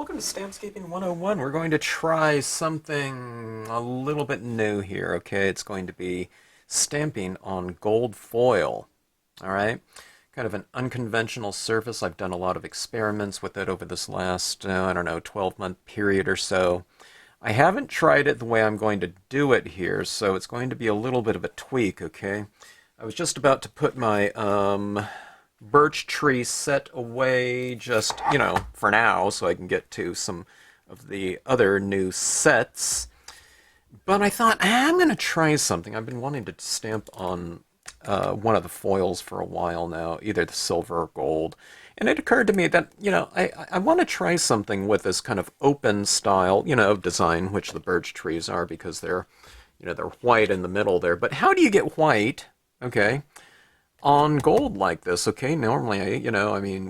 welcome to Stampscaping 101. We're going to try something a little bit new here, okay? It's going to be stamping on gold foil, all right? Kind of an unconventional surface. I've done a lot of experiments with it over this last, I don't know, 12-month period or so. I haven't tried it the way I'm going to do it here, so it's going to be a little bit of a tweak, okay? I was just about to put my birch tree set away just, for now, so I can get to some of the other new sets. But I thought, I'm going to try something. I've been wanting to stamp on one of the foils for a while now, either the silver or gold. And it occurred to me that, I want to try something with this kind of open style, design, which the birch trees are because they're white in the middle there. But how do you get white, okay, on gold like this? Okay, normally,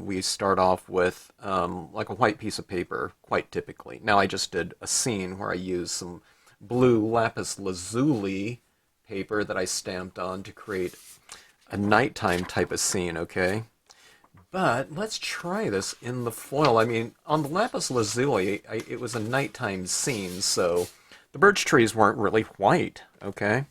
we start off with like a white piece of paper, quite typically. Now, I just did a scene where I used some blue lapis lazuli paper that I stamped on to create a nighttime type of scene, okay? But let's try this in the foil. I mean, on the lapis lazuli, it was a nighttime scene, so the birch trees weren't really white, okay?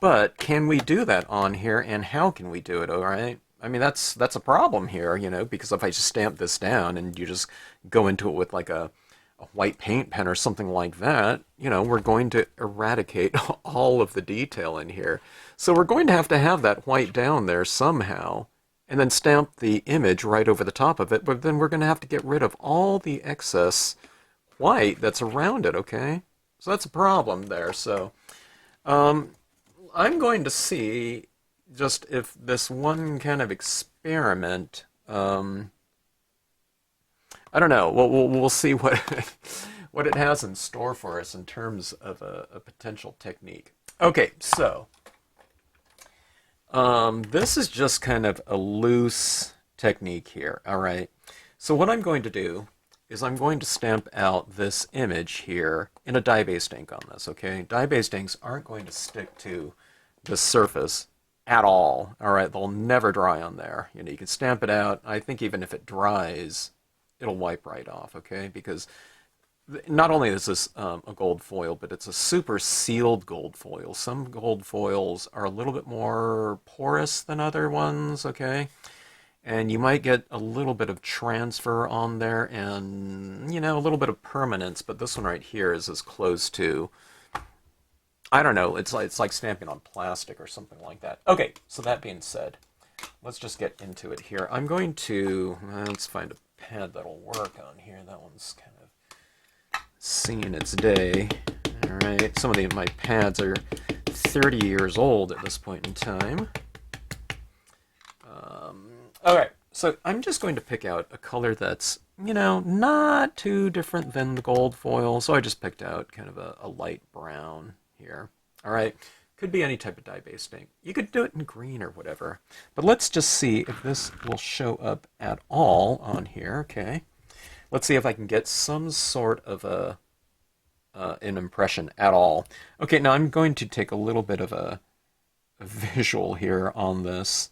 But can we do that on here, and how can we do it, all right? I mean, that's a problem here, because if I just stamp this down and you just go into it with like a white paint pen or something like that, we're going to eradicate all of the detail in here. So we're going to have that white down there somehow, and then stamp the image right over the top of it, but then we're going to have to get rid of all the excess white that's around it, okay? So that's a problem there. So I'm going to see just if this one kind of experiment, I don't know, we'll see what what it has in store for us in terms of a potential technique. Okay, so this is just kind of a loose technique here, all right? So what I'm going to do is I'm going to stamp out this image here in a dye-based ink on this, okay? Dye-based inks aren't going to stick to the surface at all right? They'll never dry on there. You can stamp it out. I think even if it dries, it'll wipe right off, okay? Because not only is this a gold foil, but it's a super sealed gold foil. Some gold foils are a little bit more porous than other ones, okay? And you might get a little bit of transfer on there and, a little bit of permanence, but this one right here is as close to, I don't know, it's like stamping on plastic or something like that. Okay, so that being said, let's just get into it here. I'm going to, let's find a pad that'll work on here. That one's kind of seen its day. All right, some of my pads are 30 years old at this point in time. Okay, so I'm just going to pick out a color that's, not too different than the gold foil. So I just picked out kind of a light brown here. All right, could be any type of dye-based ink. You could do it in green or whatever. But let's just see if this will show up at all on here, okay? Let's see if I can get some sort of an impression at all. Okay, now I'm going to take a little bit of a visual here on this.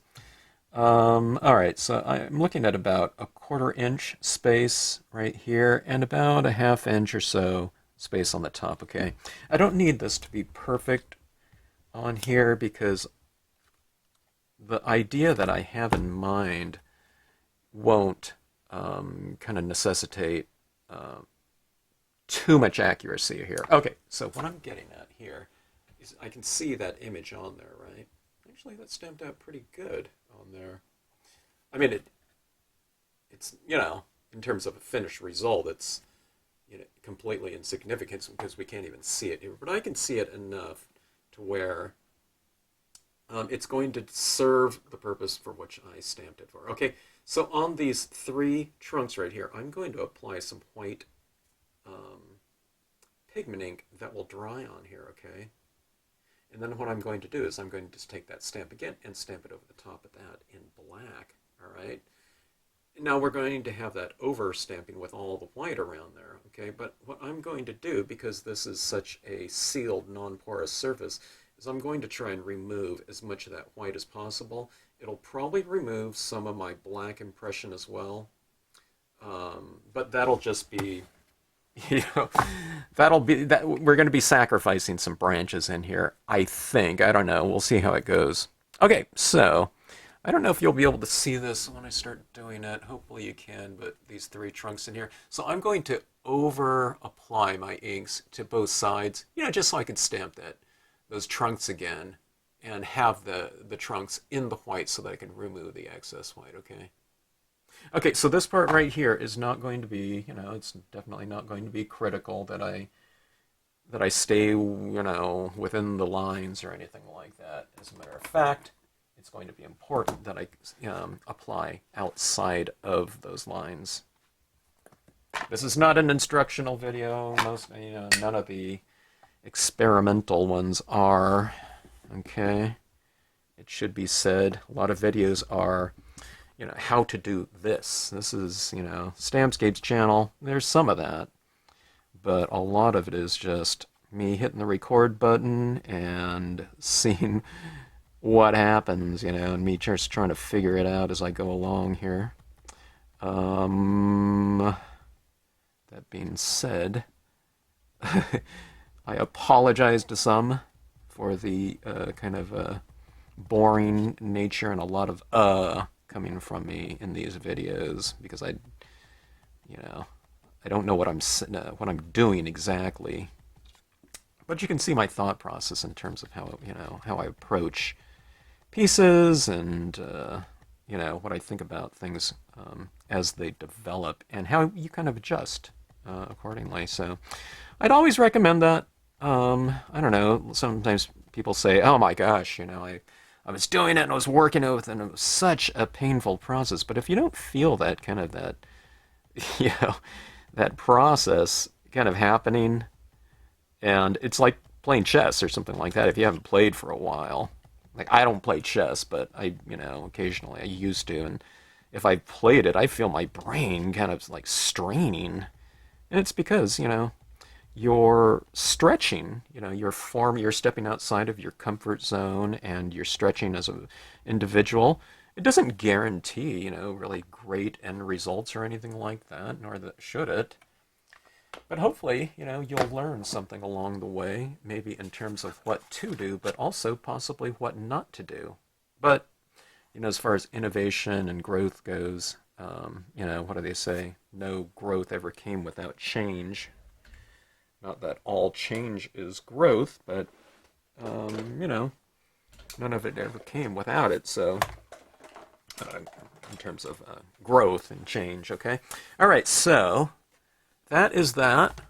All right, so I'm looking at about a 1/4 inch space right here and about a 1/2 inch or so space on the top, okay? I don't need this to be perfect on here because the idea that I have in mind won't kind of necessitate too much accuracy here. Okay, so what I'm getting at here is I can see that image on there, right? Actually, that's stamped out pretty good on there. I mean, it's, in terms of a finished result, it's, completely insignificant because we can't even see it here. But I can see it enough to where it's going to serve the purpose for which I stamped it for. Okay, so on these 3 trunks right here, I'm going to apply some white pigment ink that will dry on here, okay? And then what I'm going to do is I'm going to just take that stamp again and stamp it over the top of that in black, all right? Now we're going to have that over stamping with all the white around there, okay? But what I'm going to do, because this is such a sealed, non-porous surface, is I'm going to try and remove as much of that white as possible. It'll probably remove some of my black impression as well, but that'll just be you know, that'll be that we're going to be sacrificing some branches in here, I think. I don't know. We'll see how it goes. Okay, so I don't know if you'll be able to see this when I start doing it. Hopefully you can, but these three trunks in here. So I'm going to over apply my inks to both sides, just so I can stamp those trunks again and have the trunks in the white so that I can remove the excess white, okay? Okay, so this part right here is not going to be, it's definitely not going to be critical that I stay, within the lines or anything like that. As a matter of fact, it's going to be important that I apply outside of those lines. This is not an instructional video. None of the experimental ones are. Okay, it should be said. A lot of videos are, how to do this. This is, Stampscapes channel. There's some of that, but a lot of it is just me hitting the record button and seeing what happens, and me just trying to figure it out as I go along here. That being said, I apologize to some for the kind of boring nature and a lot of coming from me in these videos, because I don't know what I'm doing exactly. But you can see my thought process in terms of how I approach pieces and what I think about things as they develop and how you kind of adjust accordingly. So I'd always recommend that. I don't know, sometimes people say, oh my gosh, I was doing it and I was working with it and it was such a painful process. But if you don't feel that kind of you know, that process kind of happening, and it's like playing chess or something like that. If you haven't played for a while, like I don't play chess, but occasionally I used to, and if I played it, I feel my brain kind of like straining, and it's because you're stretching, you're stepping outside of your comfort zone, and you're stretching as an individual. It doesn't guarantee, really great end results or anything like that, nor should it. But hopefully, you'll learn something along the way, maybe in terms of what to do, but also possibly what not to do. But, as far as innovation and growth goes, what do they say? No growth ever came without change. Not that all change is growth, but, none of it ever came without it. So, in terms of growth and change, okay? All right, so that is that.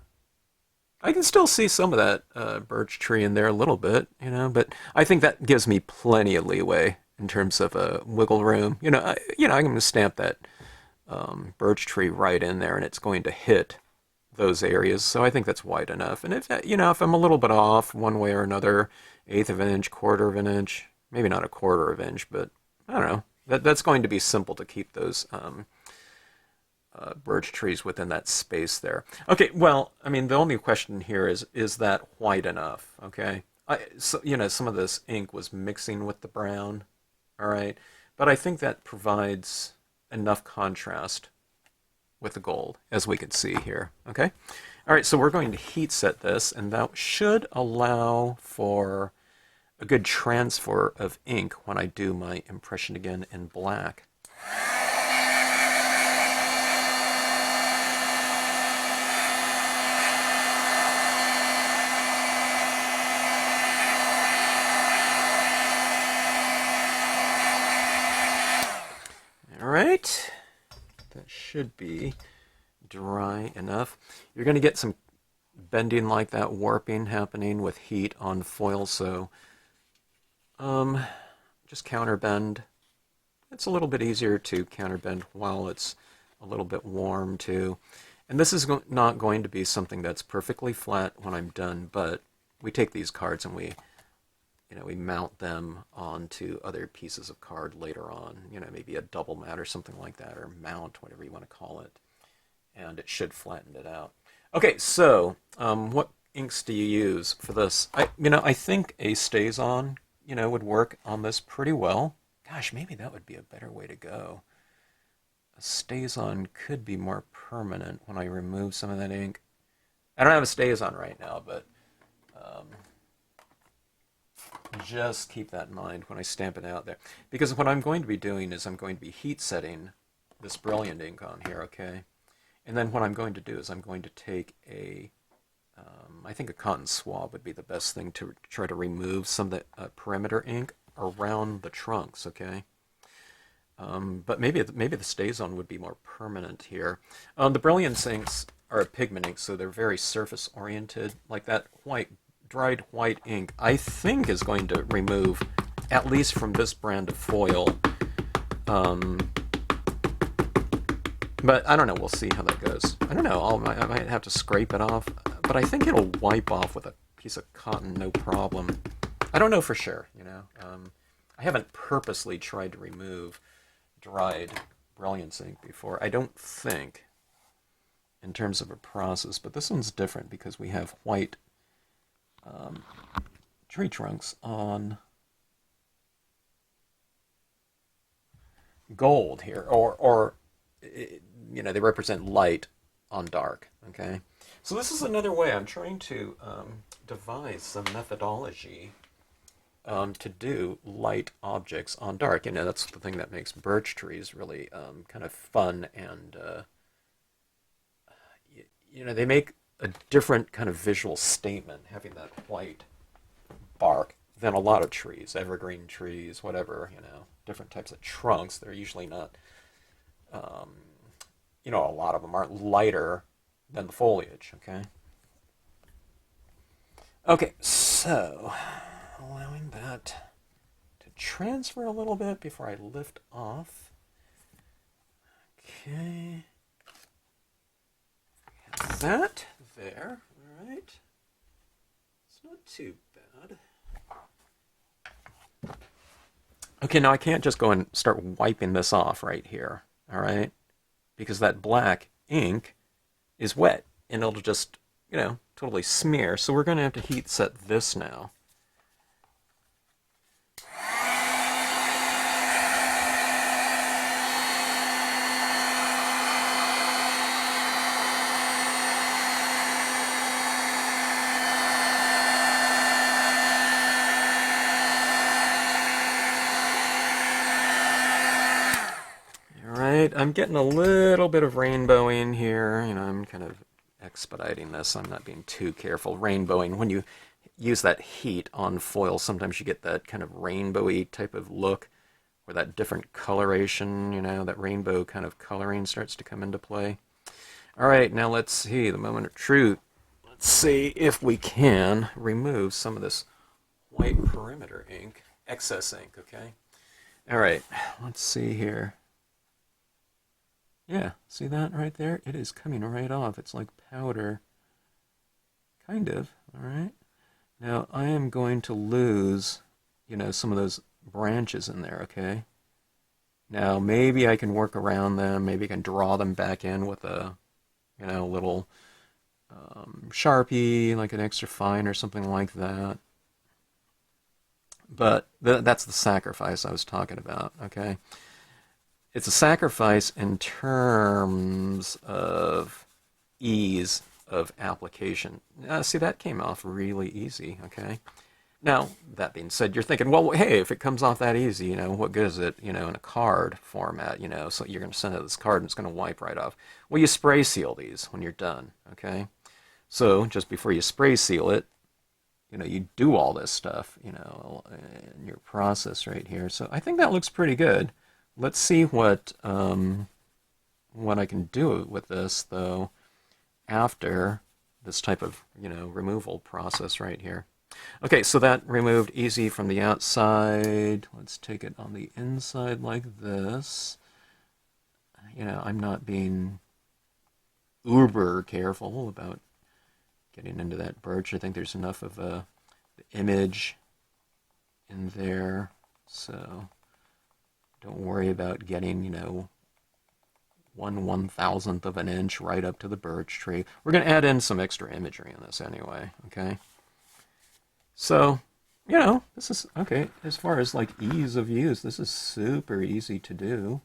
I can still see some of that birch tree in there a little bit, but I think that gives me plenty of leeway in terms of wiggle room. I'm going to stamp that birch tree right in there, and it's going to hit those areas. So I think that's wide enough. And if I'm a little bit off one way or another, eighth of an inch, quarter of an inch, maybe not a quarter of an inch, but I don't know. That's going to be simple to keep those birch trees within that space there. Okay, well, I mean, the only question here is that white enough? Okay, some of this ink was mixing with the brown, all right, but I think that provides enough contrast with the gold, as we can see here. Okay, all right, so we're going to heat set this, and that should allow for a good transfer of ink when I do my impression again in black. All right, that should be dry enough. You're going to get some bending like that, warping happening with heat on foil, so just counterbend. It's a little bit easier to counterbend while it's a little bit warm too. And this is not going to be something that's perfectly flat when I'm done, but we take these cards and we mount them onto other pieces of card later on, maybe a double mat or something like that, or mount, whatever you want to call it, and it should flatten it out. Okay, so what inks do you use for this? I think a StazOn, would work on this pretty well. Gosh, maybe that would be a better way to go. A StazOn could be more permanent when I remove some of that ink. I don't have a stays on right now, but um, just keep that in mind when I stamp it out there. Because what I'm going to be doing is I'm going to be heat setting this Brilliant ink on here, okay? And then what I'm going to do is I'm going to take I think a cotton swab would be the best thing to try to remove some of the perimeter ink around the trunks, okay? But maybe the StazOn would be more permanent here. The Brilliance inks are a pigment ink, so they're very surface oriented. Like that dried white ink, I think is going to remove, at least from this brand of foil. But I don't know. We'll see how that goes. I don't know. I might have to scrape it off, but I think it'll wipe off with a piece of cotton, no problem. I don't know for sure. I haven't purposely tried to remove dried Brilliance ink before. I don't think, in terms of a process, but this one's different because we have white tree trunks on gold here, or they represent light on dark, okay? So this is another way I'm trying to devise some methodology to do light objects on dark. That's the thing that makes birch trees really kind of fun, and they make a different kind of visual statement having that white bark than a lot of trees, evergreen trees, whatever, different types of trunks. They're usually not, a lot of them aren't lighter than the foliage, okay? Okay, so allowing that to transfer a little bit before I lift off. Okay. Have that there, all right. It's not too bad. Okay, now I can't just go and start wiping this off right here, all right? Because that black ink is wet, and it'll just, totally smear. So we're going to have to heat set this now. I'm getting a little bit of rainbowing here. I'm kind of expediting this. I'm not being too careful. Rainbowing, when you use that heat on foil, sometimes you get that kind of rainbowy type of look where that different coloration, that rainbow kind of coloring starts to come into play. All right, now let's see, the moment of truth. Let's see if we can remove some of this white perimeter ink, excess ink, okay? All right, let's see here. Yeah, see that right there? It is coming right off. It's like powder. Kind of, all right? Now, I am going to lose, some of those branches in there, okay? Now, maybe I can work around them. Maybe I can draw them back in with a, little Sharpie, like an extra fine or something like that. But that's the sacrifice I was talking about, okay? It's a sacrifice in terms of ease of application. See, that came off really easy, okay? Now, that being said, you're thinking, well, hey, if it comes off that easy, what good is it, in a card format, so you're going to send out this card and it's going to wipe right off. Well, you spray seal these when you're done, okay? So, just before you spray seal it, you do all this stuff, in your process right here. So I think that looks pretty good. Let's see what I can do with this, though, after this type of, removal process right here. Okay, so that removed easy from the outside. Let's take it on the inside like this. I'm not being uber careful about getting into that birch. I think there's enough of the image in there, so don't worry about getting, 1/1000th of an inch right up to the birch tree. We're going to add in some extra imagery in this anyway, okay? So, this is, okay, as far as like ease of use, this is super easy to do.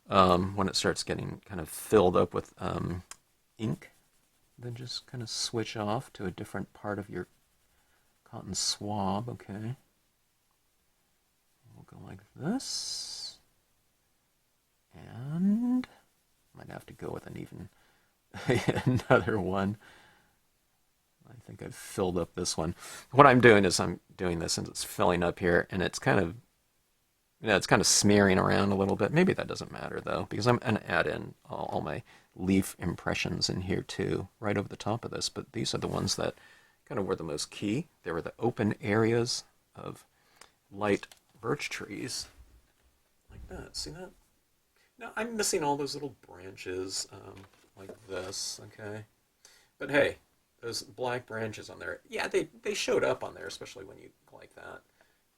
when it starts getting kind of filled up with ink, then just kind of switch off to a different part of your cotton swab, okay? We'll go like this. And might have to go with an even another one. I think I've filled up this one. What I'm doing is I'm doing this and it's filling up here, and it's kind of, it's kind of smearing around a little bit. Maybe that doesn't matter though, because I'm going to add in all my leaf impressions in here too, right over the top of this. But these are the ones that kind of were the most key. They were the open areas of light birch trees, like that. See that? Now I'm missing all those little branches, like this. Okay, but hey, those black branches on there, yeah, they showed up on there, especially when you like that.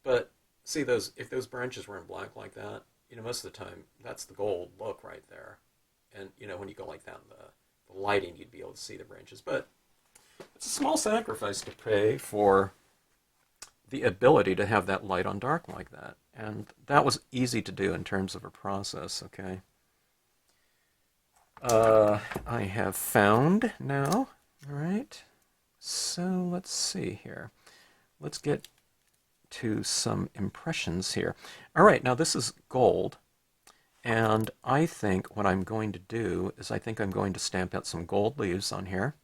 But see, those, if those branches were in black like that, most of the time that's the gold look right there. And when you go like that in the lighting, you'd be able to see the branches. But it's a small sacrifice to pay for the ability to have that light on dark like that. And that was easy to do in terms of a process, okay? I have found now. All right, so let's see here. Let's get to some impressions here. All right, now this is gold, and I think what I'm going to do is I think I'm going to stamp out some gold leaves on here,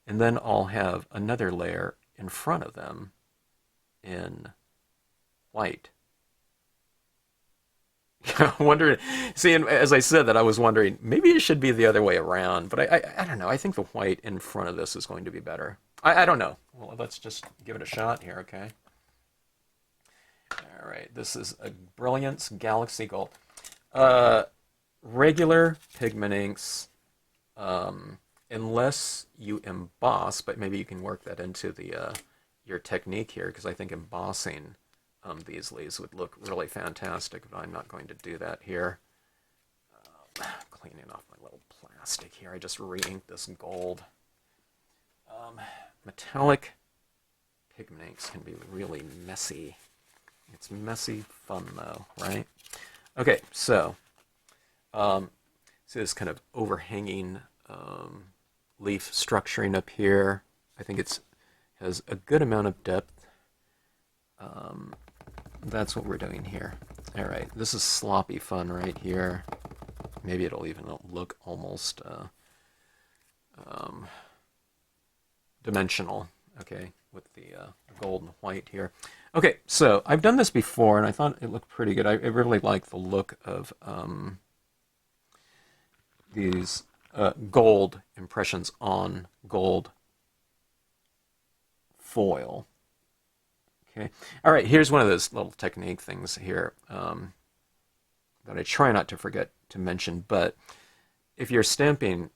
and then I'll have another layer in front of them in white. Wondering, see, and as I said that, I was wondering, maybe it should be the other way around, but I don't know. I think the white in front of this is going to be better. I don't know. Well, let's just give it a shot here, okay? All right, this is a Brilliance Galaxy Gold. Regular pigment inks, unless you emboss, but maybe you can work that into the your technique here, because I think embossing these leaves would look really fantastic, but I'm not going to do that here. Cleaning off my little plastic here. I just re-inked this gold. Metallic pigment inks can be really messy. It's messy fun though, right? Okay, so see this kind of overhanging leaf structuring up here. I think it's has a good amount of depth. That's what we're doing here. All right, this is sloppy fun right here. Maybe it'll even look almost dimensional, okay, with the gold and white here. Okay, so I've done this before, and I thought it looked pretty good. I really like the look of these gold impressions on gold foil. Okay. All right, here's one of those little technique things here that I try not to forget to mention. But if you're stamping,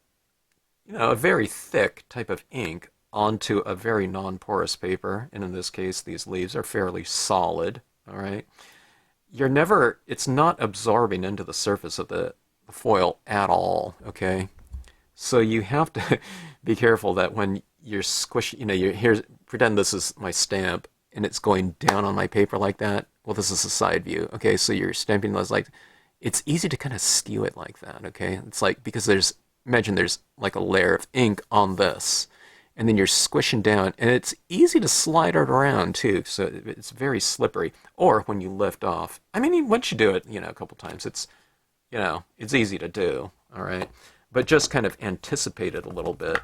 a very thick type of ink onto a very non-porous paper, and in this case, these leaves are fairly solid, all right, it's not absorbing into the surface of the foil at all, okay? So you have to be careful that when you're squishing, pretend this is my stamp, and it's going down on my paper like that. Well, this is a side view, okay? So you're stamping those like, it's easy to kind of skew it like that, okay? It's like, because imagine there's like a layer of ink on this, and then you're squishing down, and it's easy to slide it around too, so it's very slippery. Or when you lift off, I mean, once you do it, a couple times, it's easy to do, all right? But just kind of anticipate it a little bit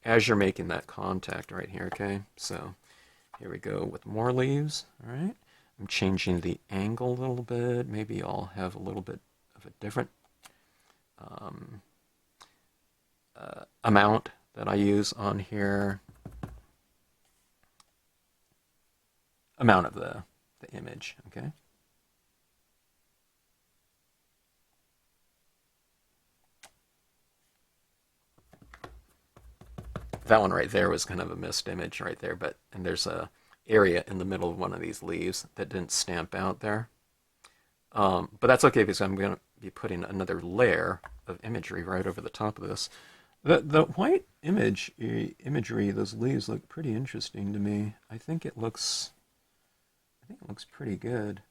as you're making that contact right here, okay? So here we go with more leaves, all right? I'm changing the angle a little bit. Maybe I'll have a little bit of a different amount that I use on here. Amount of the image, okay? That one right there was kind of a missed image right there, and there's a area in the middle of one of these leaves that didn't stamp out there. But that's okay, because I'm going to be putting another layer of imagery right over the top of this. The white imagery, those leaves look pretty interesting to me. I think it looks pretty good.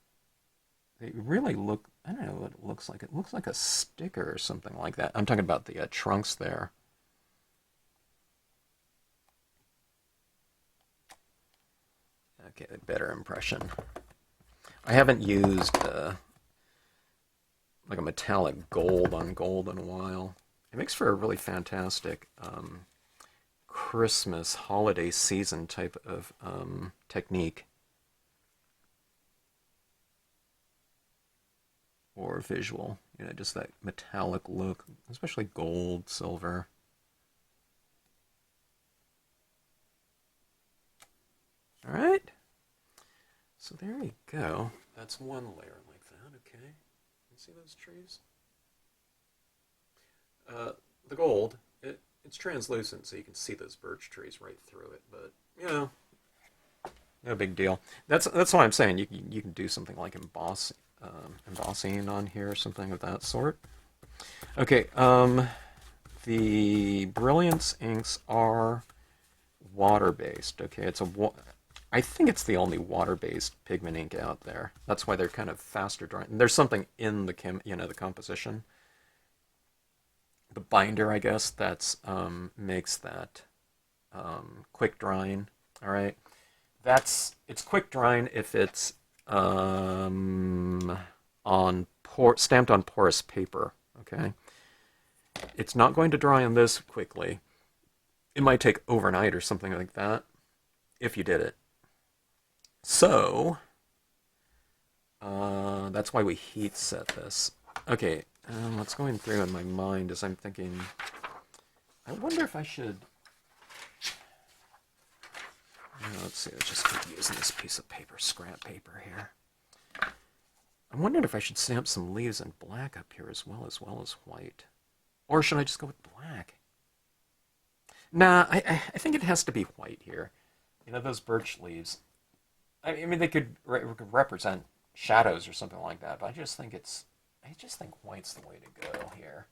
they really look, I don't know what it looks like. It looks like a sticker or something like that. I'm talking about the trunks there. Okay, better impression. I haven't used like a metallic gold on gold in a while. It makes for a really fantastic Christmas holiday season type of technique or visual. You know, just that metallic look, especially gold, silver. All right. So there you go. That's one layer like that. Okay. You see those trees? The gold, it's translucent, so you can see those birch trees right through it. But you know, no big deal. That's why I'm saying you can do something like embossing on here or something of that sort. Okay. The Brilliance inks are water-based. Okay, I think it's the only water-based pigment ink out there. That's why they're kind of faster drying. There's something in the composition, the binder, I guess, that's makes that quick drying. All right, it's quick drying if it's stamped on porous paper. Okay, it's not going to dry on this quickly. It might take overnight or something like that if you did it. So that's why we heat set this. Okay, what's going through in my mind is I'm thinking, I wonder if I should. Let's see, let's just keep using this piece of paper, scrap paper here. I'm wondering if I should stamp some leaves in black up here as well as white. Or should I just go with black? Nah, I think it has to be white here. You know, those birch leaves. I mean, they could represent shadows or something like that, but I just think white's the way to go here.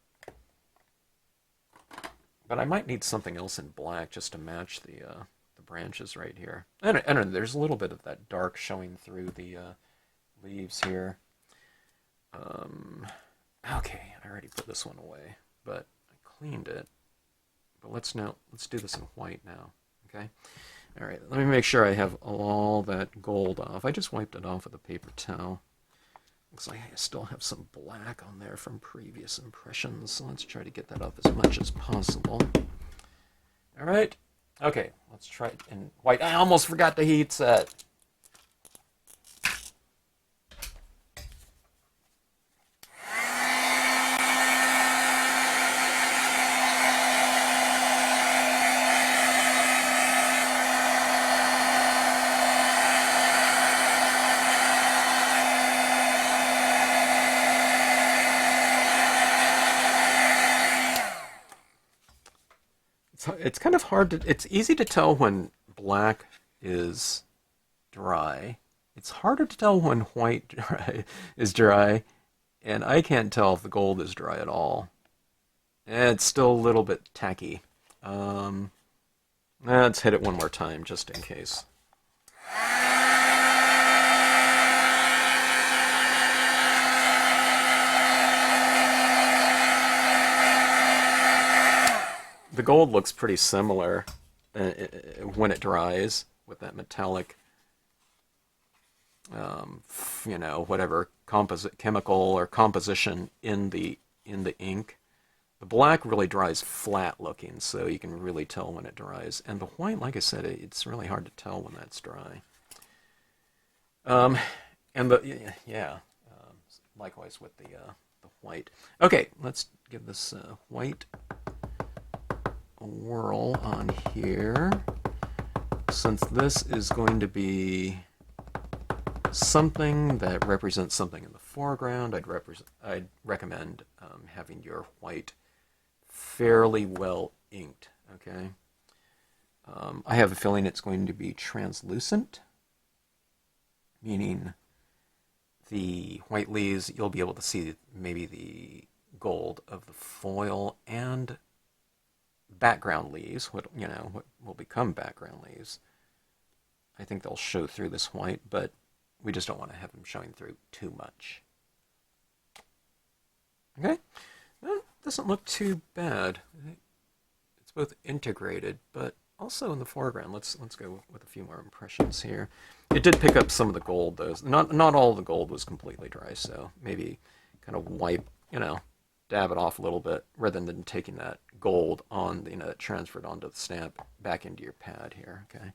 But I might need something else in black just to match the branches right here. And there's a little bit of that dark showing through the leaves here. Okay, I already put this one away, but I cleaned it. But let's do this in white now. Okay. All right, let me make sure I have all that gold off. I just wiped it off with a paper towel. Looks like I still have some black on there from previous impressions, so let's try to get that off as much as possible. All right, okay, let's try it in white. I almost forgot the heat set. It's kind of hard to, it's easy to tell when black is dry. It's harder to tell when white is dry, and I can't tell if the gold is dry at all. It's still a little bit tacky. Let's hit it one more time just in case. The gold looks pretty similar when it dries with that metallic, whatever chemical or composition in the ink. The black really dries flat looking, so you can really tell when it dries. And the white, like I said, it's really hard to tell when that's dry. Likewise with the white. Okay, let's give this white a whirl on here. Since this is going to be something that represents something in the foreground, I'd recommend having your white fairly well inked. Okay. I have a feeling it's going to be translucent, meaning the white leaves, you'll be able to see maybe the gold of the foil and background leaves, what will become background leaves. I think they'll show through this white, but we just don't want to have them showing through too much. Okay, that doesn't look too bad. It's both integrated, but also in the foreground. Let's go with a few more impressions here. It did pick up some of the gold, though. Not all of the gold was completely dry, so maybe kind of wipe, dab it off a little bit rather than taking that gold on, that transferred onto the stamp back into your pad here. Okay.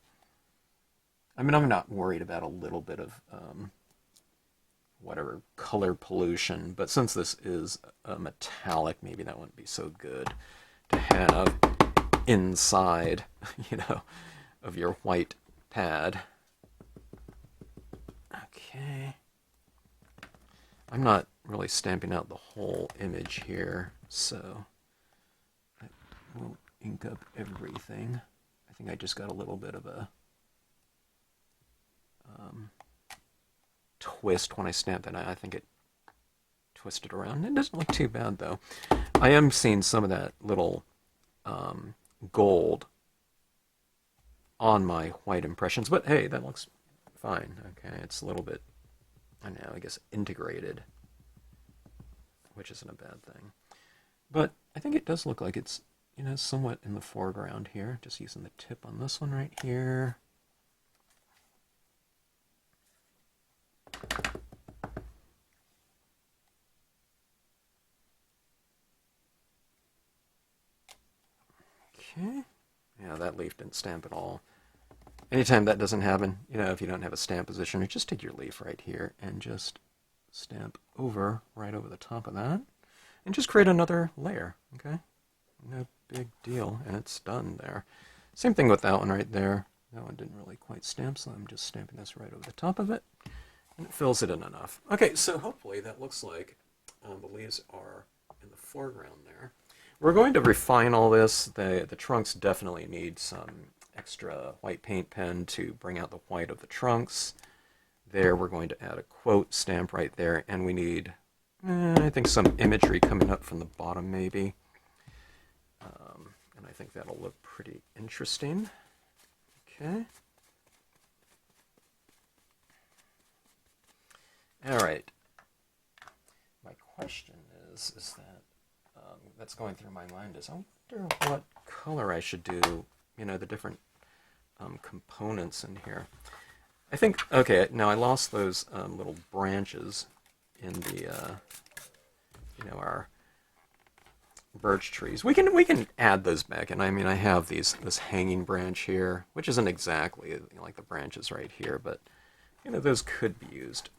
I mean, I'm not worried about a little bit of whatever color pollution, but since this is a metallic, maybe that wouldn't be so good to have inside, of your white pad. Okay. I'm not really stamping out the whole image here, so I won't ink up everything. I think I just got a little bit of a twist when I stamped it. I think it twisted around. It doesn't look too bad, though. I am seeing some of that little gold on my white impressions, but hey, that looks fine. Okay, it's a little bit, I guess, integrated, which isn't a bad thing. But I think it does look like it's, somewhat in the foreground here. Just using the tip on this one right here. Okay. Yeah, that leaf didn't stamp at all. Anytime that doesn't happen, if you don't have a stamp position, just take your leaf right here and just stamp right over the top of that. And just create another layer, okay? No big deal, and it's done there. Same thing with that one right there. That one didn't really quite stamp, so I'm just stamping this right over the top of it. And it fills it in enough. Okay, so hopefully that looks like the leaves are in the foreground there. We're going to refine all this. The trunks definitely need some extra white paint pen to bring out the white of the trunks. There, we're going to add a quote stamp right there, and we need, I think, some imagery coming up from the bottom, maybe. And I think that'll look pretty interesting. Okay. All right. My question is that that's going through my mind is, I wonder what color I should do, the different components in here. I think, okay, now I lost those little branches in the, our birch trees. We can add those back, and I have this hanging branch here, which isn't exactly like the branches right here, but, those could be used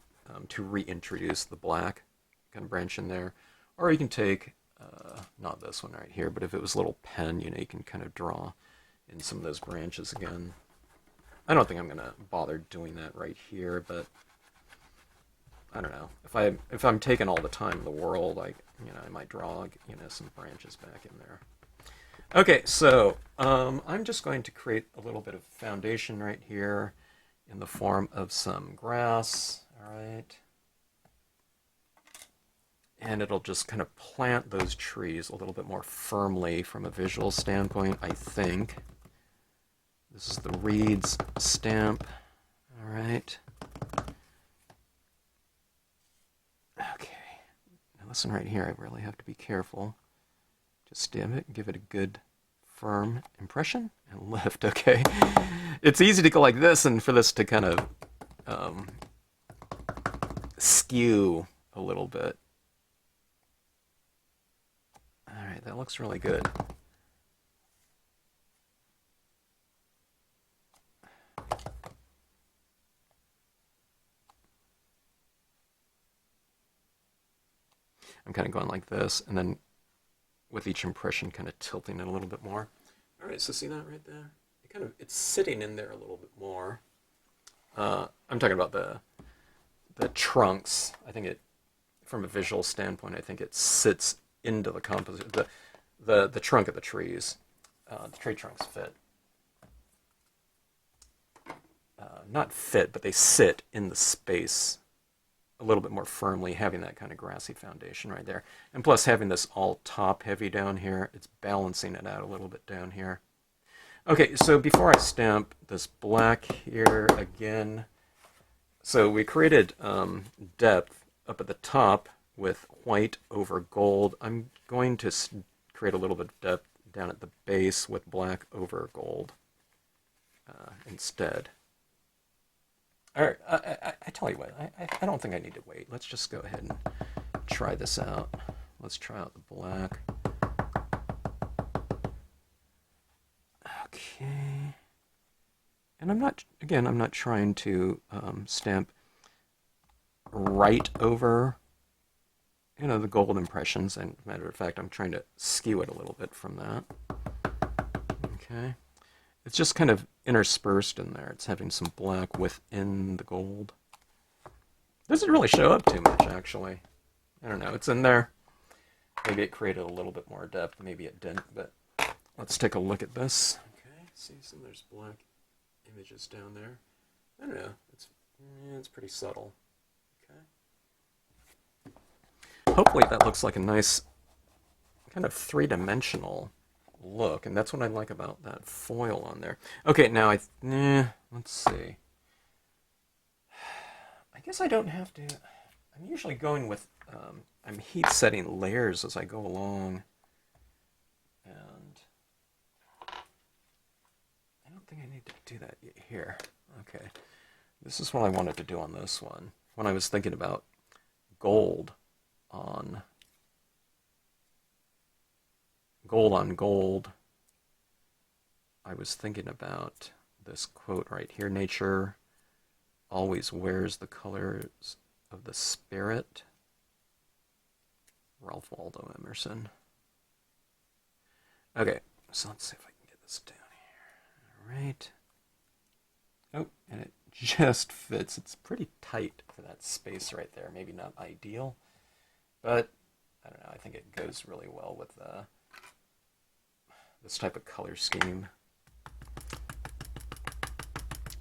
to reintroduce the black kind of branch in there. Or you can take, not this one right here, but if it was a little pen, you can kind of draw in some of those branches again. I don't think I'm going to bother doing that right here, but I don't know. If I'm taking all the time in the world, I might draw, some branches back in there. Okay, so I'm just going to create a little bit of foundation right here in the form of some grass. All right. And it'll just kind of plant those trees a little bit more firmly from a visual standpoint, I think. This is the Reed's stamp. All right. Okay. Now this one right here, I really have to be careful. Just stamp it and give it a good firm impression and lift, okay? It's easy to go like this and for this to kind of skew a little bit. All right, that looks really good. I'm kind of going like this, and then with each impression kind of tilting it a little bit more. All right, so see that right there? It's sitting in there a little bit more. I'm talking about the trunks. I think from a visual standpoint, I think it sits into the composition. The trunk of the trees. The tree trunks fit. Not fit, but they sit in the space a little bit more firmly, having that kind of grassy foundation right there. And plus having this all top heavy down here, it's balancing it out a little bit down here. Okay, so before I stamp this black here again, so we created depth up at the top with white over gold. I'm going to create a little bit of depth down at the base with black over gold instead. All right, I tell you what, I don't think I need to wait. Let's just go ahead and try this out. Let's try out the black. Okay. And I'm not trying to stamp right over, the gold impressions. And matter of fact, I'm trying to skew it a little bit from that. Okay. It's just kind of interspersed in there. It's having some black within the gold. Doesn't really show up too much, actually. I don't know. It's in there. Maybe it created a little bit more depth. Maybe it didn't, but let's take a look at this. Okay, see, so there's black images down there. I don't know. It's pretty subtle. Okay. Hopefully that looks like a nice kind of three-dimensional look, and that's what I like about that foil on there. Okay, now let's see. I guess I don't have to. I'm usually going with. I'm heat setting layers as I go along, and I don't think I need to do that here. Okay, this is what I wanted to do on this one when I was thinking about gold on gold. I was thinking about this quote right here: nature always wears the colors of the spirit. Ralph Waldo Emerson. Okay, so let's see if I can get this down here. All right. Oh, and it just fits. It's pretty tight for that space right there. Maybe not ideal, but I don't know. I think it goes really well with this type of color scheme.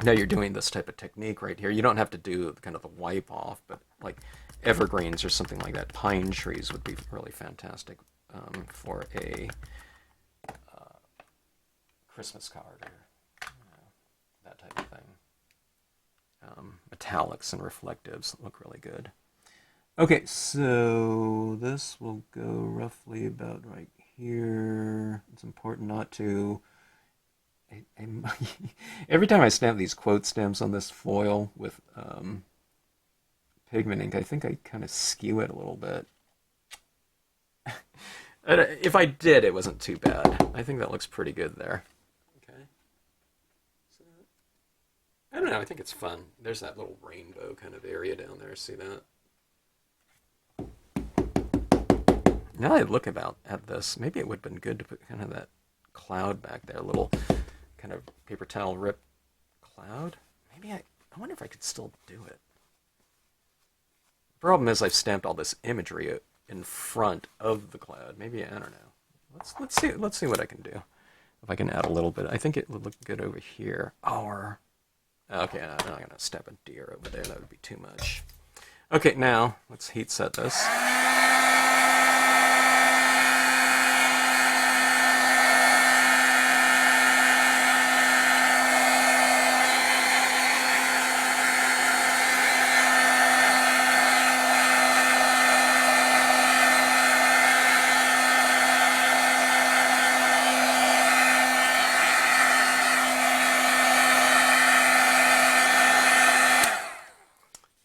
Now you're doing this type of technique right here. You don't have to do kind of the wipe off, but like evergreens or something like that, pine trees would be really fantastic for a Christmas card or that type of thing. Metallics and reflectives look really good. Okay, so this will go roughly about right here. It's important not to... every time I stamp these quote stamps on this foil with pigment ink, I think I kind of skew it a little bit. If I did, it wasn't too bad. I think that looks pretty good there. Okay. So, I don't know, I think it's fun. There's that little rainbow kind of area down there. See that? Now I look at this, maybe it would have been good to put kind of that cloud back there, a little kind of paper towel rip cloud. Maybe I wonder if I could still do it. The problem is I've stamped all this imagery in front of the cloud. Maybe, I don't know. Let's see what I can do. If I can add a little bit. I think it would look good over here. Or, okay, I'm not going to stamp a deer over there. That would be too much. Okay, now let's heat set this.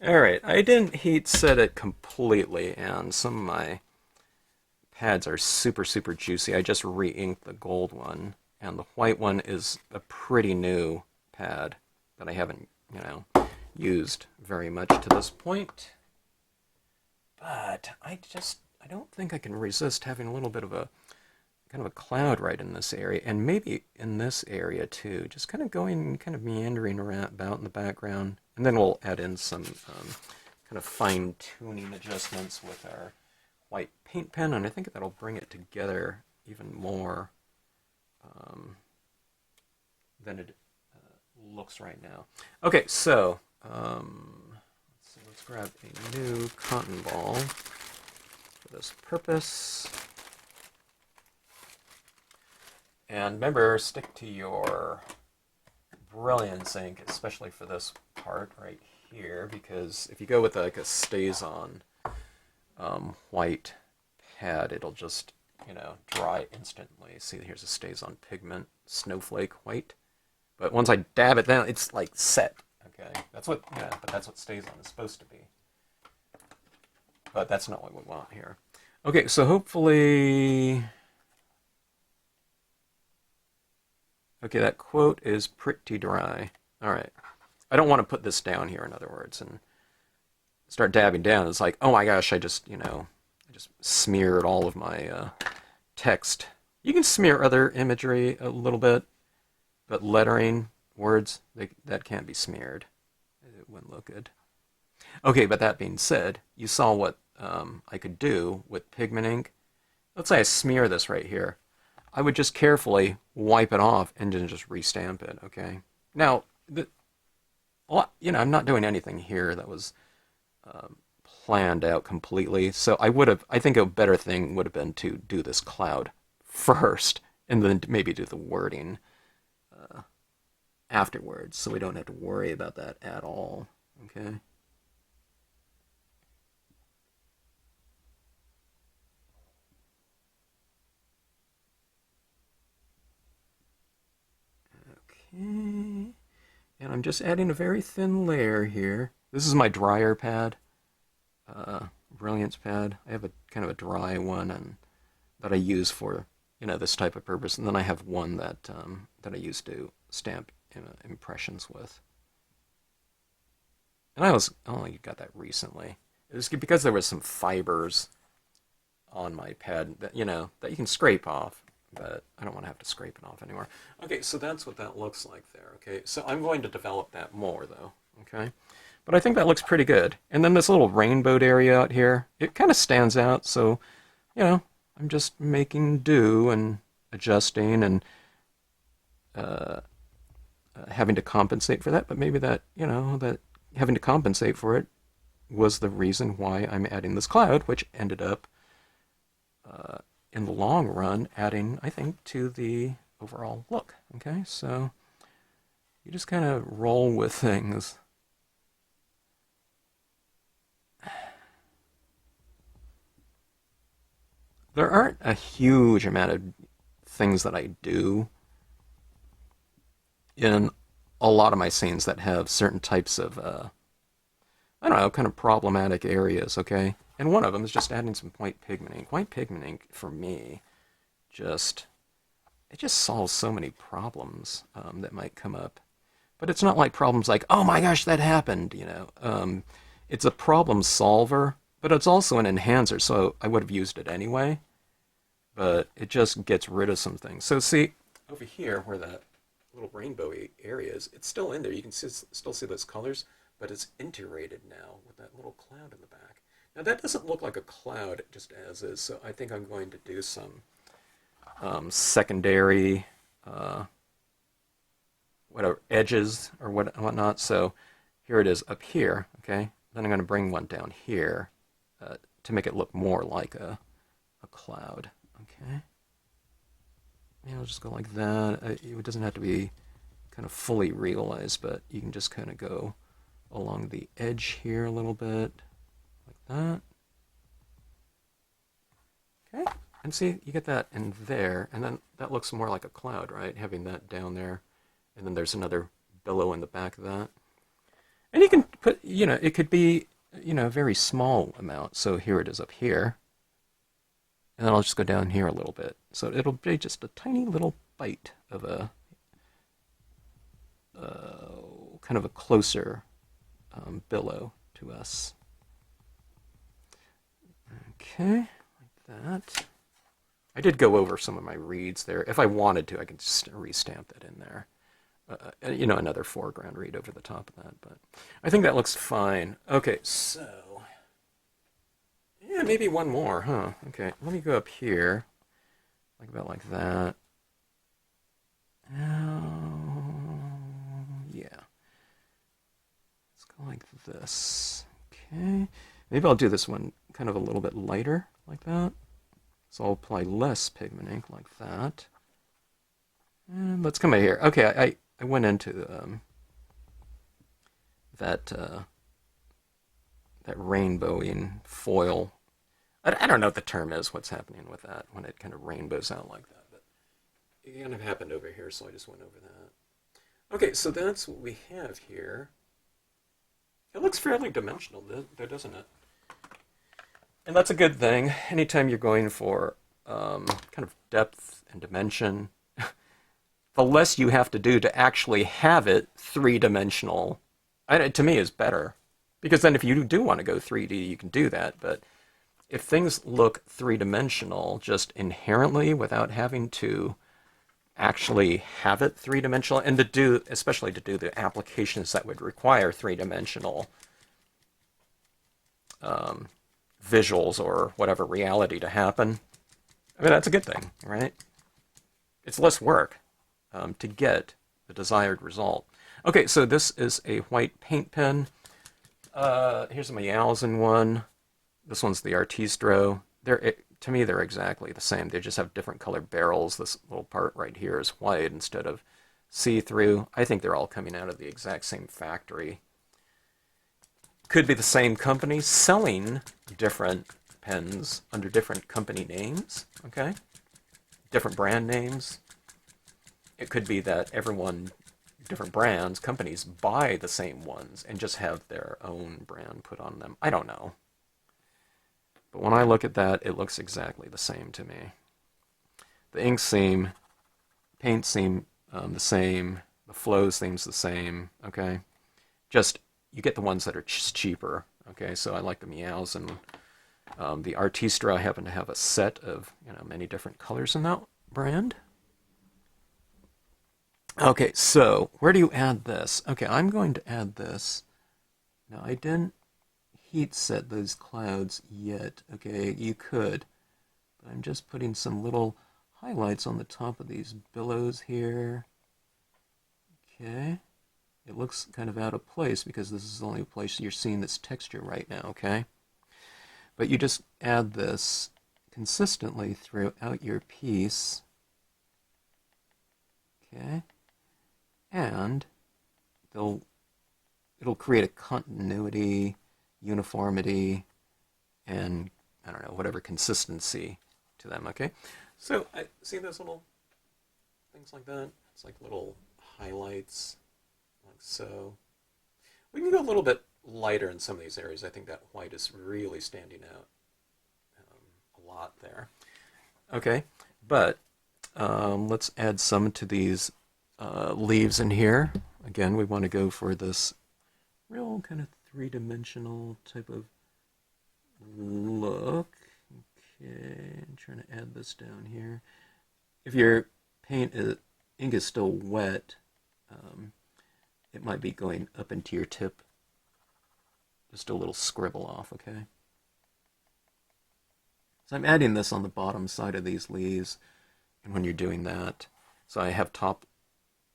Alright, I didn't heat set it completely, and some of my pads are super juicy. I just re-inked the gold one, and the white one is a pretty new pad that I haven't, used very much to this point. But I don't think I can resist having a little bit of a kind of a cloud right in this area, and maybe in this area too. Just kind of going, kind of meandering around about in the background. And then we'll add in some kind of fine-tuning adjustments with our white paint pen, and I think that'll bring it together even more than it looks right now. Okay, so let's grab a new cotton ball for this purpose. And remember, stick to your Brilliance ink, especially for this part right here, because if you go with like a stays-on white pad, it'll just, dry instantly. See, here's a stays on pigment, snowflake white. But once I dab it down, it's like set. Okay, that's what, but that's what stays on. It's supposed to be. But that's not what we want here. Okay, so hopefully, okay, that quote is pretty dry. All right, I don't want to put this down here, in other words, and start dabbing down. It's like, oh my gosh, I just, I just smeared all of my text. You can smear other imagery a little bit, but lettering, words, that can't be smeared. It wouldn't look good. Okay, but that being said, you saw what I could do with pigment ink. Let's say I smear this right here. I would just carefully wipe it off and then just restamp it, okay? Now, I'm not doing anything here that was planned out completely, so I think a better thing would have been to do this cloud first, and then maybe do the wording afterwards, so we don't have to worry about that at all, okay? Okay, and I'm just adding a very thin layer here. This is my dryer pad, Brilliance pad. I have a kind of a dry one and that I use for this type of purpose, and then I have one that that I use to stamp impressions with. And I only got that recently. It was because there was some fibers on my pad that that you can scrape off, but I don't want to have to scrape it off anymore. Okay, so that's what that looks like there. Okay, so I'm going to develop that more though. Okay, but I think that looks pretty good. And then this little rainbowed area out here, it kind of stands out. So I'm just making do and adjusting and having to compensate for that. But maybe that that having to compensate for it was the reason why I'm adding this cloud, which ended up in the long run adding, I think, to the overall look. Okay, so you just kind of roll with things. There aren't a huge amount of things that I do in a lot of my scenes that have certain types of, I don't know, kind of problematic areas, okay? And one of them is just adding some white pigment ink. White pigment ink, for me, it just solves so many problems that might come up. But it's not like problems like, oh my gosh, that happened, It's a problem solver, but it's also an enhancer, so I would have used it anyway. But it just gets rid of some things. So see, over here where that little rainbowy area is, it's still in there. You can still see those colors, but it's integrated now with that little cloud in the back. Now that doesn't look like a cloud just as is, so I think I'm going to do some secondary whatever edges or whatnot. So here it is up here, okay? Then I'm going to bring one down here to make it look more like a cloud, okay? And I'll just go like that. It doesn't have to be kind of fully realized, but you can just kind of go along the edge here a little bit, like that. Okay, and see, you get that in there, and then that looks more like a cloud, right? Having that down there, and then there's another billow in the back of that. And you can put, it could be, a very small amount. So here it is up here. And then I'll just go down here a little bit. So it'll be just a tiny little bite of a kind of a closer billow to us. Okay, like that. I did go over some of my reeds there. If I wanted to, I could just restamp that in there. Another foreground reed over the top of that. But I think that looks fine. Okay, so yeah, maybe one more, huh? Okay, let me go up here, about like that. Yeah. Let's go like this. Okay. Maybe I'll do this one kind of a little bit lighter, like that. So I'll apply less pigment ink, like that. And let's come out here. Okay, I went into that rainbowing foil I don't know what the term is, what's happening with that when it kind of rainbows out like that. But it kind of happened over here, so I just went over that. Okay, so that's what we have here. It looks fairly dimensional, doesn't it? And that's a good thing. Anytime you're going for kind of depth and dimension, the less you have to do to actually have it three-dimensional, to me, is better. Because then if you do want to go 3D, you can do that. But if things look three-dimensional just inherently without having to actually have it three-dimensional, and especially to do the applications that would require three-dimensional visuals or whatever reality to happen, I mean, that's a good thing, right? It's less work to get the desired result. Okay, so this is a white paint pen. Here's a Meowsen one. This one's the Artistro. To me, they're exactly the same. They just have different colored barrels. This little part right here is white instead of see-through. I think they're all coming out of the exact same factory. Could be the same company selling different pens under different company names, okay? Different brand names. It could be that different brands, companies, buy the same ones and just have their own brand put on them. I don't know. But when I look at that, it looks exactly the same to me. The ink seam, paint seem the same, the flow seems the same, okay? Just, you get the ones that are cheaper, okay? So I like the Meowsen. The Artistra, I happen to have a set of, many different colors in that brand. Okay, so where do you add this? Okay, I'm going to add this. Now, I didn't heat set those clouds yet. Okay, you could. But I'm just putting some little highlights on the top of these billows here. Okay. It looks kind of out of place because this is the only place you're seeing this texture right now, okay? But you just add this consistently throughout your piece. Okay. And it'll create a continuity, uniformity, and I don't know, whatever consistency to them, okay? So I see those little things like that. It's like little highlights, like so. We can go a little bit lighter in some of these areas. I think that white is really standing out a lot there. Okay, but let's add some to these leaves in here. Again, we want to go for this real kind of three-dimensional type of look. Okay, I'm trying to add this down here. If your ink is still wet, it might be going up into your tip. Just a little scribble off, okay? So I'm adding this on the bottom side of these leaves, and when you're doing that, so I have top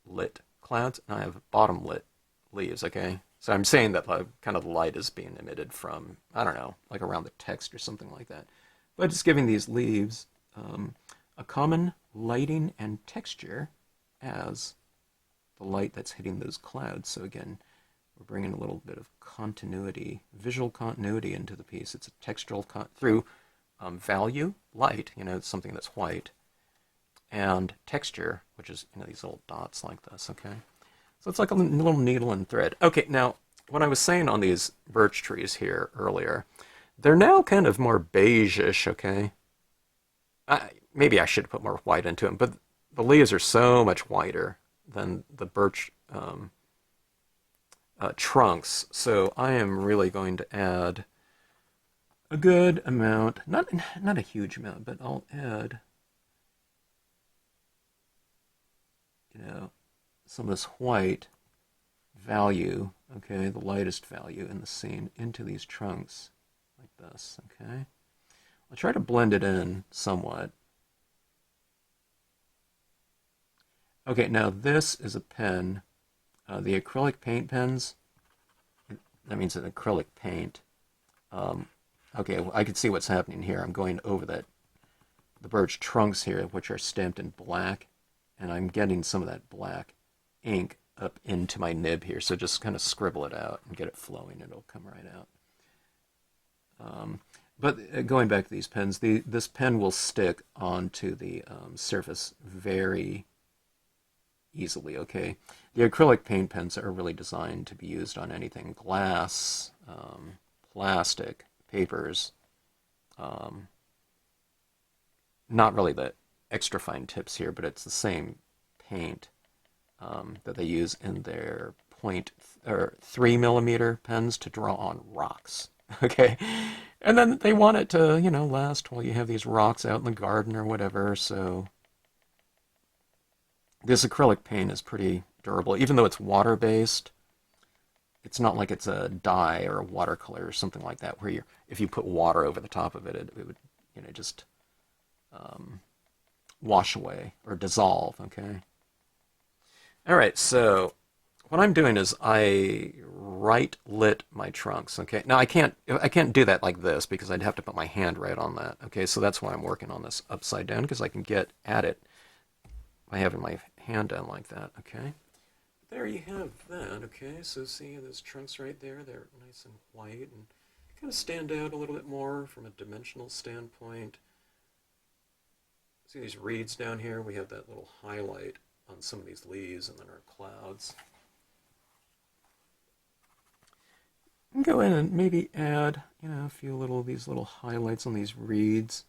lit clouds, and I have bottom lit leaves, okay? So I'm saying that kind of light is being emitted from, I don't know, like around the text or something like that. But just giving these leaves a common lighting and texture as the light that's hitting those clouds. So again, we're bringing a little bit of continuity, visual continuity into the piece. It's a textural through value, light, it's something that's white, and texture, which is these little dots like this, okay? So it's like a little needle and thread. Okay, now, what I was saying on these birch trees here earlier, they're now kind of more beige-ish, okay? Maybe I should put more white into them, but the leaves are so much whiter than the birch trunks, so I am really going to add a good amount, not a huge amount, but I'll add, some of this white value, okay, the lightest value in the scene, into these trunks like this, okay? I'll try to blend it in somewhat. Okay, now this is a pen. The acrylic paint pens, that means an acrylic paint. Okay, well, I can see what's happening here. I'm going over the birch trunks here, which are stamped in black, and I'm getting some of that black ink up into my nib here. So just kind of scribble it out and get it flowing. It'll come right out. But going back to these pens, this pen will stick onto the surface very easily, okay? The acrylic paint pens are really designed to be used on anything glass, plastic, papers, um, not really the extra fine tips here, but it's the same paint that they use in their 3 millimeter pens to draw on rocks. Okay, and then they want it to, last while you have these rocks out in the garden or whatever. So this acrylic paint is pretty durable, even though it's water-based. It's not like it's a dye or a watercolor or something like that, where if you put water over the top of it, it would, just wash away or dissolve. Okay. All right, so what I'm doing is I right lit my trunks. Okay, now I can't do that like this because I'd have to put my hand right on that. Okay, so that's why I'm working on this upside down, because I can get at it by having my hand down like that. Okay, there you have that. Okay, so see those trunks right there? They're nice and white and kind of stand out a little bit more from a dimensional standpoint. See these reeds down here? We have that little highlight on some of these leaves and then our clouds. And go in and maybe add, a few these little highlights on these reeds.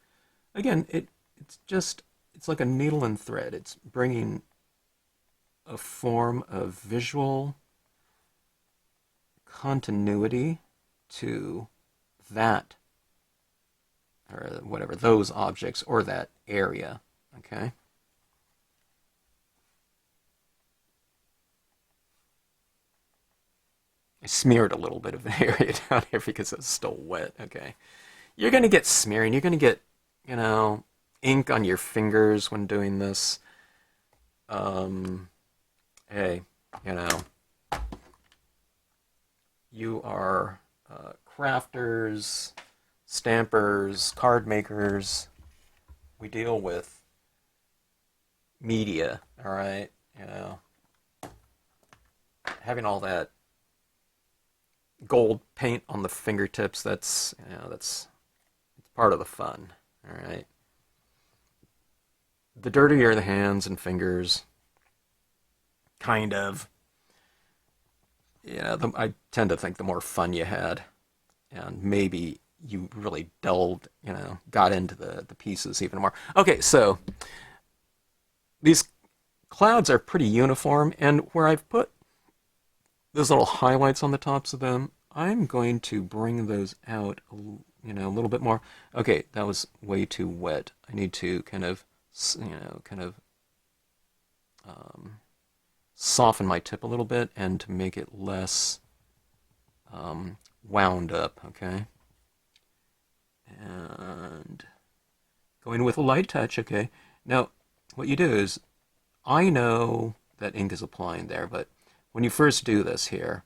Again, it's like a needle and thread. It's bringing a form of visual continuity to that, or whatever, those objects or that area, okay? I smeared a little bit of the area down here because it's still wet, okay? You're going to get smearing. You're going to get, ink on your fingers when doing this. Hey, you are crafters, stampers, card makers. We deal with media, all right? Having all that gold paint on the fingertips, that's it's part of the fun, all right? The dirtier the hands and fingers, kind of, I tend to think the more fun you had, and maybe you really delved, got into the pieces even more. Okay, so these clouds are pretty uniform, and where I've put those little highlights on the tops of them, I'm going to bring those out, a little bit more. Okay, that was way too wet. I need to kind of soften my tip a little bit and to make it less wound up, okay? And going with a light touch, okay? Now, what you do is, I know that ink is applying there, but when you first do this here,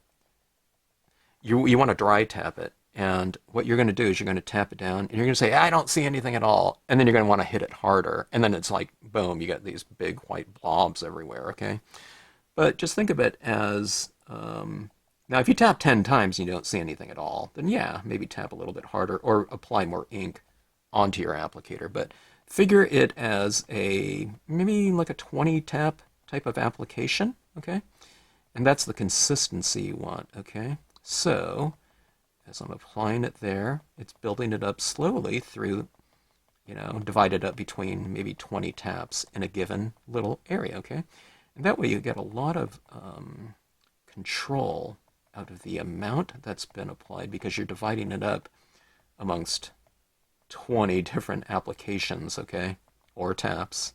you want to dry tap it, and what you're going to do is you're going to tap it down, and you're going to say, I don't see anything at all, and then you're going to want to hit it harder, and then it's like, boom, you got these big white blobs everywhere, okay? But just think of it as, now if you tap 10 times and you don't see anything at all, then yeah, maybe tap a little bit harder, or apply more ink onto your applicator, but figure it as maybe like a 20 tap type of application, okay? And that's the consistency you want, okay? So, as I'm applying it there, it's building it up slowly through, divided up between maybe 20 taps in a given little area, okay? And that way you get a lot of control out of the amount that's been applied, because you're dividing it up amongst 20 different applications, okay? Or taps,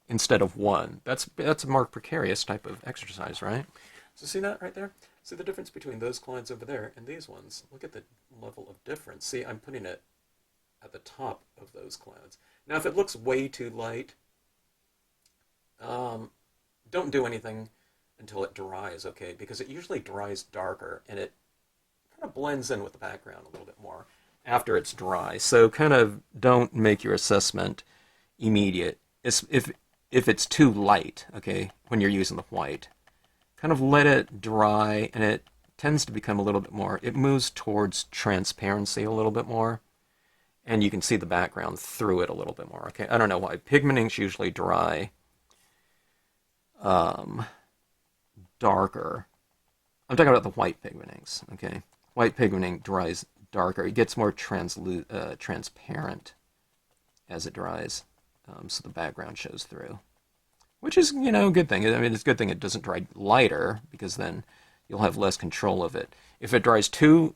instead of one. That's a more precarious type of exercise, right? So see that right there? See the difference between those clouds over there and these ones? Look at the level of difference. See, I'm putting it at the top of those clouds. Now, if it looks way too light, don't do anything until it dries, okay? Because it usually dries darker, and it kind of blends in with the background a little bit more after it's dry. So kind of don't make your assessment immediate. If it's too light, okay, when you're using the white, kind of let it dry, and it tends to become a little bit more, it moves towards transparency a little bit more. and you can see the background through it a little bit more. Okay, I don't know why. Pigment inks usually dry darker. I'm talking about the white pigment inks. Okay, white pigment ink dries darker. It gets more transparent as it dries, so the background shows through. Which is, a good thing. I mean, it's a good thing it doesn't dry lighter, because then you'll have less control of it. If it dries too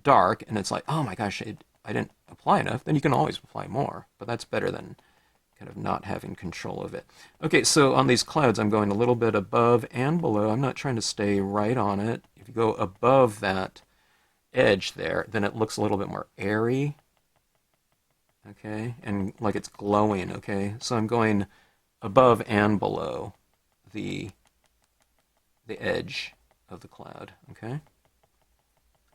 dark and it's like, oh my gosh, I didn't apply enough, then you can always apply more. But that's better than kind of not having control of it. Okay, so on these clouds, I'm going a little bit above and below. I'm not trying to stay right on it. If you go above that edge there, then it looks a little bit more airy. Okay, and like it's glowing. Okay, so I'm going above and below the edge of the cloud. Okay,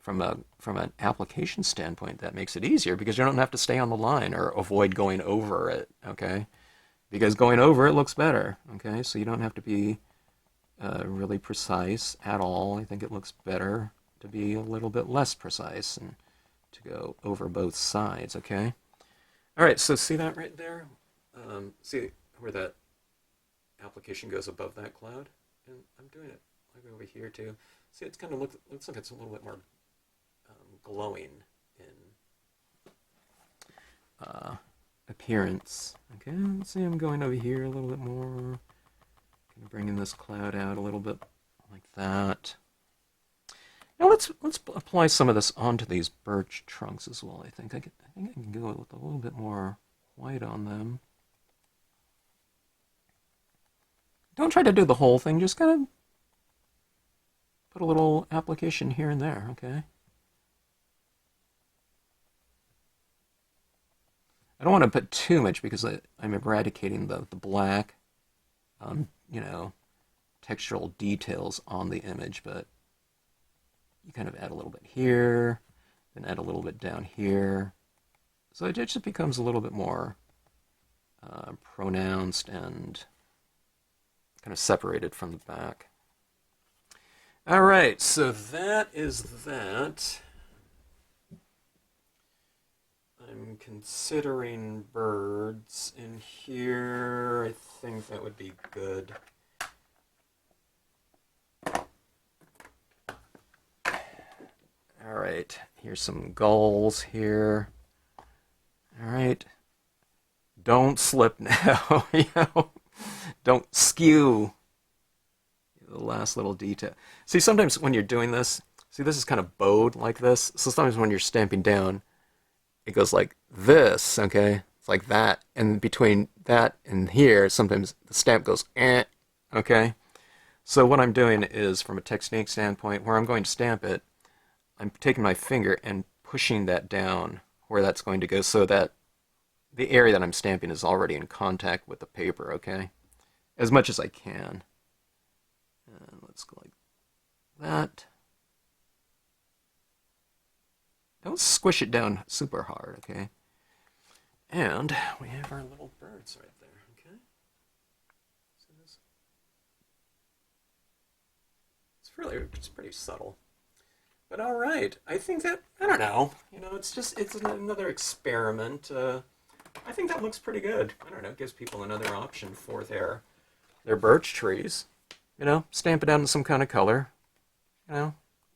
from an application standpoint, that makes it easier because you don't have to stay on the line or avoid going over it. Okay, because going over it looks better. Okay, so you don't have to be really precise at all. I think it looks better to be a little bit less precise and to go over both sides. Okay. All right, so see that right there? See where that application goes above that cloud? And I'm doing it like over here too. See, it's kind of looks like it's a little bit more glowing in appearance. Okay, let's see, I'm going over here a little bit more. Kind of bringing this cloud out a little bit like that. Now let's apply some of this onto these birch trunks as well. I think I can go with a little bit more white on them. Don't try to do the whole thing. Just kind of put a little application here and there. Okay. I don't want to put too much because I'm eradicating the black, textural details on the image, but you kind of add a little bit here, then add a little bit down here. So it just becomes a little bit more pronounced and kind of separated from the back. All right, so that is that. I'm considering birds in here. I think that would be good. All right, here's some gulls here. All right, don't slip now. Don't skew the last little detail. See, sometimes when you're doing this, see, this is kind of bowed like this. So sometimes when you're stamping down, it goes like this, okay? It's like that. And between that and here, sometimes the stamp goes, okay? So what I'm doing is, from a technique standpoint, where I'm going to stamp it, I'm taking my finger and pushing that down where that's going to go so that the area that I'm stamping is already in contact with the paper, okay? As much as I can. And let's go like that. Don't squish it down super hard, okay? And we have our little birds right there, okay? So it's pretty subtle. But all right, I think that, I don't know, it's another experiment. I think that looks pretty good. I don't know, it gives people another option for their birch trees. Stamp it out in some kind of color,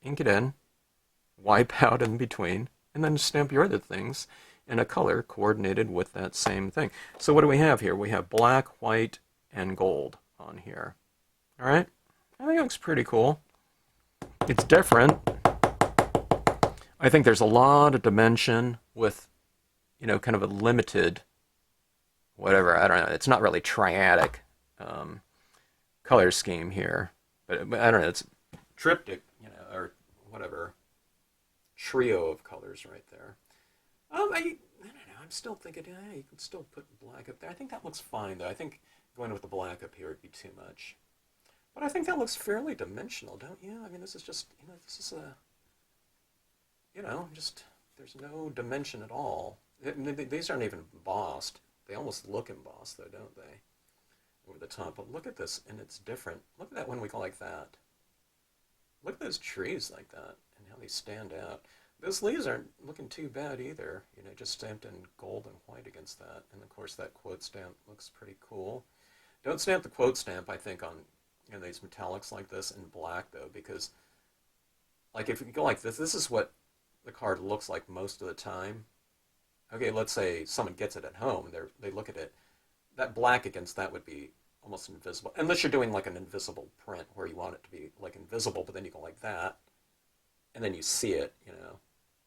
ink it in, wipe out in between, and then stamp your other things in a color coordinated with that same thing. So what do we have here? We have black, white, and gold on here. All right? I think it looks pretty cool. It's different. I think there's a lot of dimension with, kind of a limited, whatever, I don't know, it's not really triadic color scheme here. But I don't know, it's triptych, or whatever, trio of colors right there. I don't know, I'm still thinking, yeah, you can still put black up there. I think that looks fine, though. I think going with the black up here would be too much. But I think that looks fairly dimensional, don't you? I mean, this is just, this is a, just, there's no dimension at all. These aren't even embossed. They almost look embossed, though, don't they? Over the top. But look at this, and it's different. Look at that when we go like that. Look at those trees like that, and how they stand out. Those leaves aren't looking too bad either. You know, just stamped in gold and white against that. And of course that quote stamp looks pretty cool. Don't stamp the quote stamp, I think, on these metallics like this in black though, because like if you go like this is what the card looks like most of the time. Okay, let's say someone gets it at home and they look at it. That black against that would be almost invisible. Unless you're doing like an invisible print where you want it to be like invisible, but then you go like that, and then you see it, you know.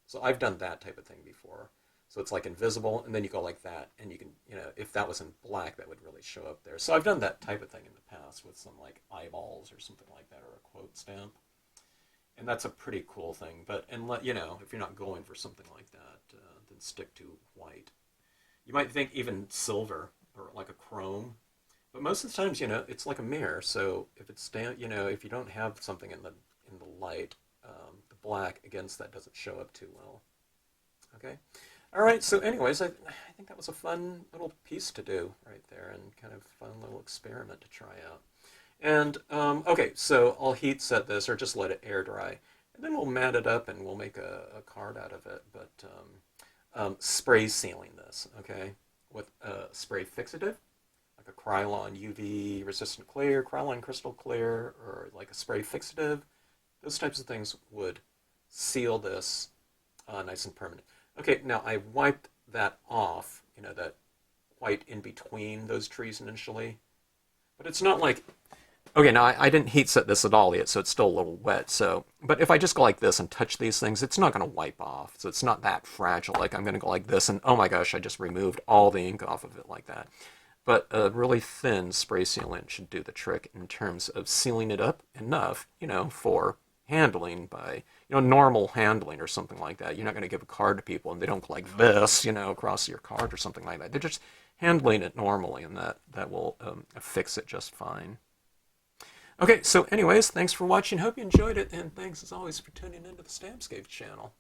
So I've done that type of thing before. So it's like invisible, and then you go like that, and you can, you know, if that was in black, that would really show up there. So I've done that type of thing in the past with some like eyeballs or something like that, or a quote stamp. And that's a pretty cool thing. But, and you know, if you're not going for something like that, then stick to white. You might think even silver or like a chrome, but most of the times, you know, it's like a mirror. So if it's you know, if you don't have something in the light, the black against that doesn't show up too well. Okay. All right. So, anyways, I think that was a fun little piece to do right there, and kind of fun little experiment to try out. And okay, so I'll heat set this, or just let it air dry, and then we'll mat it up, and we'll make a card out of it. But spray sealing this, okay, with a spray fixative, like a Krylon UV resistant clear, Krylon crystal clear, or like a spray fixative. Those types of things would seal this nice and permanent. Okay, now I wiped that off, you know, that white in between those trees initially, but it's not like, okay, now I didn't heat set this at all yet, so it's still a little wet. So, but if I just go like this and touch these things, it's not going to wipe off. So it's not that fragile. Like I'm going to go like this, and oh my gosh, I just removed all the ink off of it like that. But a really thin spray sealant should do the trick in terms of sealing it up enough, you know, for handling by, you know, normal handling or something like that. You're not going to give a card to people and they don't go like this, you know, across your card or something like that. They're just handling it normally, and that will fix it just fine. Okay, so anyways, thanks for watching. Hope you enjoyed it, and thanks as always for tuning into the Stampscapes channel.